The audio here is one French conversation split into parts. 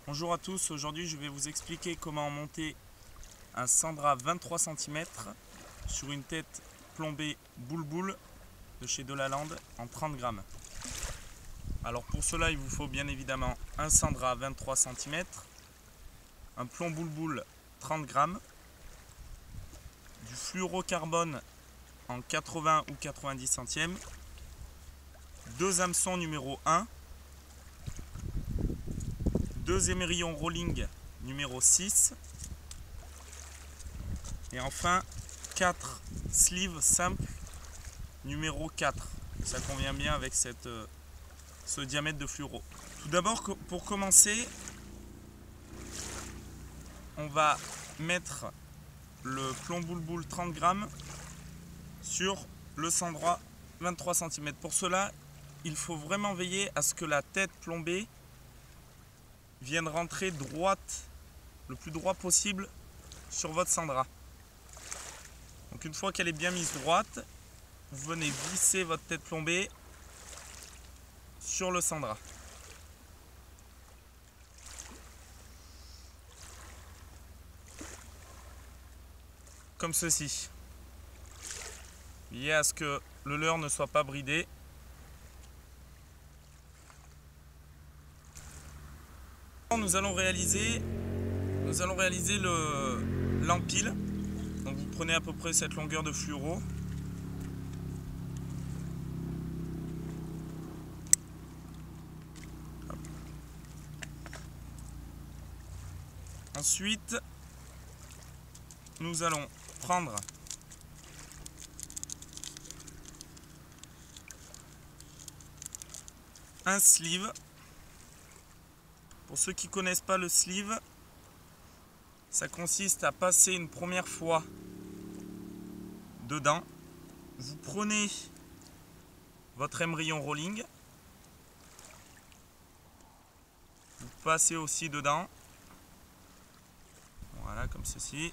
Bonjour à tous, aujourd'hui je vais vous expliquer comment monter un Sandra 23 cm sur une tête plombée boule-boule de chez Delaland en 30 grammes. Alors pour cela il vous faut bien évidemment un Sandra 23 cm, un plomb boule-boule 30 grammes, du fluorocarbone en 80 ou 90 centièmes, deux hameçons numéro 1, deux émerillons rolling numéro 6 et enfin 4 sleeves simples numéro 4. Ça convient bien avec ce diamètre de fluoro. Tout d'abord, pour commencer, on va mettre le plomb boule-boule 30 grammes sur le Sandra 23 cm. Pour cela, il faut vraiment veiller à ce que la tête plombée vienne rentrer droite, le plus droit possible sur votre Sandra. Donc une fois qu'elle est bien mise droite, vous venez visser votre tête plombée sur le Sandra. Comme ceci. Veillez à ce que le leurre ne soit pas bridé. Nous allons réaliser l'empile. Donc vous prenez à peu près cette longueur de fluoro. Ensuite, nous allons prendre un sleeve. Pour ceux qui ne connaissent pas le sleeve, ça consiste à passer une première fois dedans. Vous prenez votre émerillon rolling, vous passez aussi dedans. Voilà, comme ceci.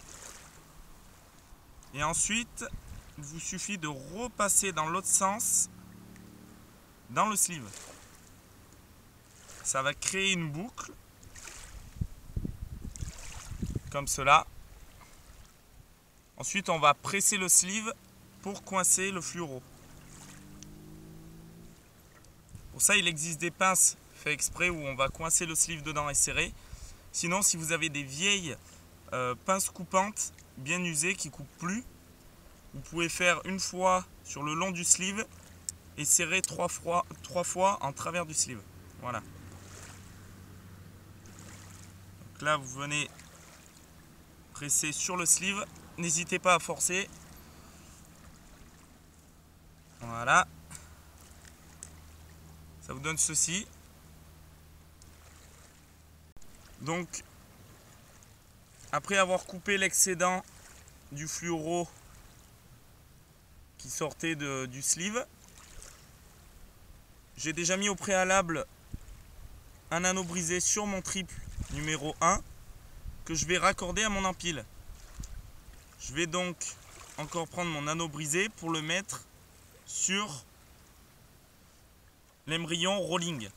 Et ensuite, il vous suffit de repasser dans l'autre sens dans le sleeve. Ça va créer une boucle comme cela. Ensuite, on va presser le sleeve pour coincer le fluoro. Pour ça, il existe des pinces fait exprès où on va coincer le sleeve dedans et serrer. Sinon, si vous avez des vieilles pinces coupantes bien usées qui ne coupent plus, vous pouvez faire une fois sur le long du sleeve et serrer trois fois en travers du sleeve. Voilà. Donc là, vous venez presser sur le sleeve. N'hésitez pas à forcer. Voilà. Ça vous donne ceci. Donc, après avoir coupé l'excédent du fluoro qui sortait du sleeve, j'ai déjà mis au préalable un anneau brisé sur mon triple numéro 1 que je vais raccorder à mon empile. Je vais donc encore prendre mon anneau brisé pour le mettre sur l'émerillon rolling.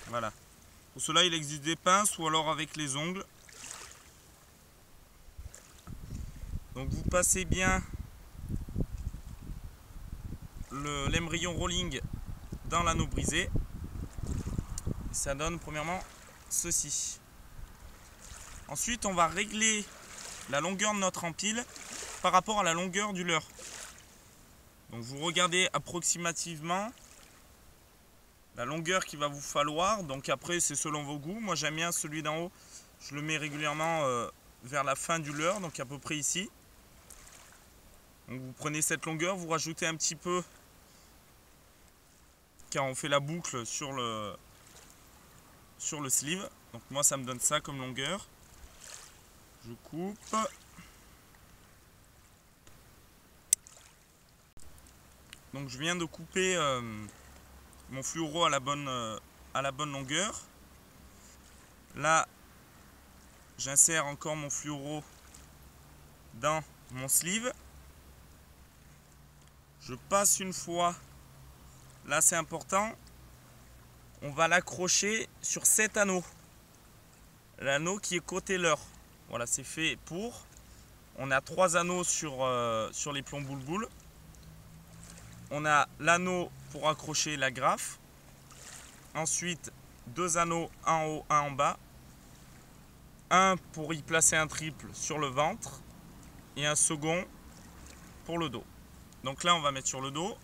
Voilà. Pour cela, il existe des pinces ou alors avec les ongles. Donc vous passez bien l'émerillon rolling dans l'anneau brisé. Et ça donne premièrement ceci. Ensuite, on va régler la longueur de notre empile par rapport à la longueur du leurre. Donc vous regardez approximativement la longueur qu'il va vous falloir. Donc après, c'est selon vos goûts. Moi, j'aime bien celui d'en haut. Je le mets régulièrement vers la fin du leurre, donc à peu près ici. Donc vous prenez cette longueur, vous rajoutez un petit peu car on fait la boucle sur le sleeve. Donc moi, ça me donne ça comme longueur. Je coupe. Donc je viens de couper mon fluoro à la bonne longueur. Là, j'insère encore mon fluoro dans mon sleeve. Je passe une fois. Là, c'est important. On va l'accrocher sur cet anneau. l'anneau qui est côté leurre. Voilà, c'est fait pour. On a 3 anneaux sur les plombs boule-boule. On a l'anneau pour accrocher l'agrafe. Ensuite, 2 anneaux, un en haut, un en bas. Un pour y placer un triple sur le ventre. Et un second pour le dos. Donc là, on va mettre sur le dos.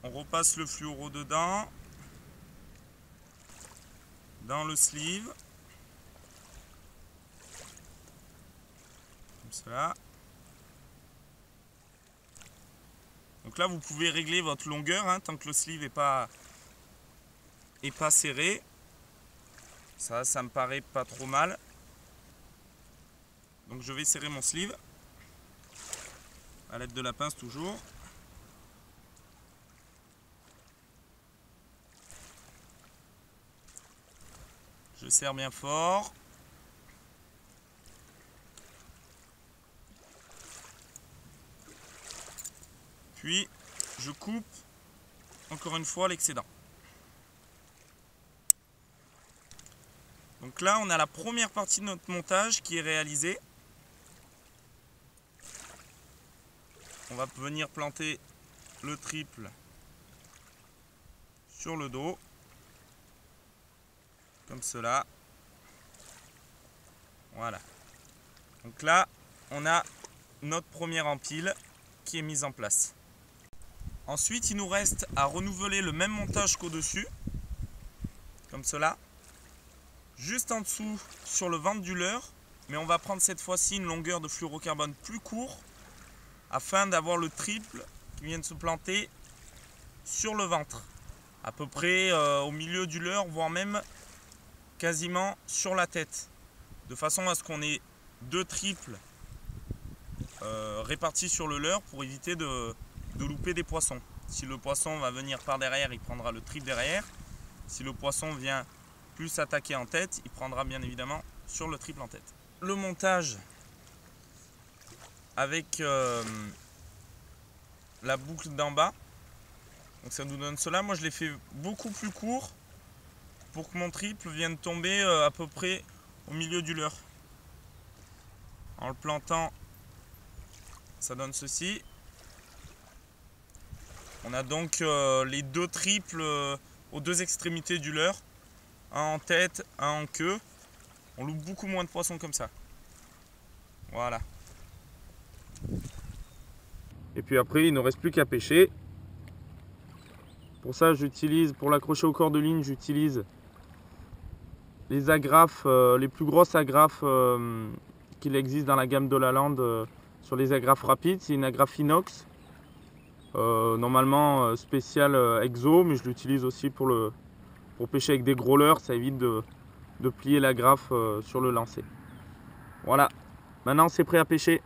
On repasse le fluoro dedans. Dans le sleeve. Comme cela. Donc là, vous pouvez régler votre longueur hein, tant que le sleeve n'est pas serré. Ça me paraît pas trop mal. Donc je vais serrer mon sleeve. À l'aide de la pince toujours. Je serre bien fort. Puis je coupe encore une fois l'excédent. Donc là on a la première partie de notre montage qui est réalisée. On va venir planter le triple sur le dos. Comme cela. Voilà. Donc là, on a notre première empile qui est mise en place. Ensuite, il nous reste à renouveler le même montage qu'au-dessus. Comme cela. Juste en dessous, sur le ventre du leurre. Mais on va prendre cette fois-ci une longueur de fluorocarbone plus court. Afin d'avoir le triple qui vient de se planter sur le ventre. À peu près au milieu du leurre, voire même quasiment sur la tête, de façon à ce qu'on ait 2 triples répartis sur le leurre pour éviter de louper des poissons. Si le poisson va venir par derrière, il prendra le triple derrière. Si le poisson vient plus attaquer en tête, il prendra bien évidemment sur le triple en tête. Le montage avec la boucle d'en bas, donc ça nous donne cela. Moi je l'ai fait beaucoup plus court pour que mon triple vienne tomber à peu près au milieu du leurre. En le plantant, ça donne ceci. On a donc les 2 triples aux 2 extrémités du leurre. Un en tête, un en queue. On loupe beaucoup moins de poissons comme ça. Voilà. Et puis après, il ne reste plus qu'à pêcher. Pour ça, pour l'accrocher au corps de ligne, j'utilise les agrafes, les plus grosses agrafes qu'il existe dans la gamme d'Olaland sur les agrafes rapides. C'est une agrafe inox, normalement spéciale exo, mais je l'utilise aussi pour pêcher avec des gros leurres. Ça évite de plier l'agrafe sur le lancer. Voilà, maintenant c'est prêt à pêcher.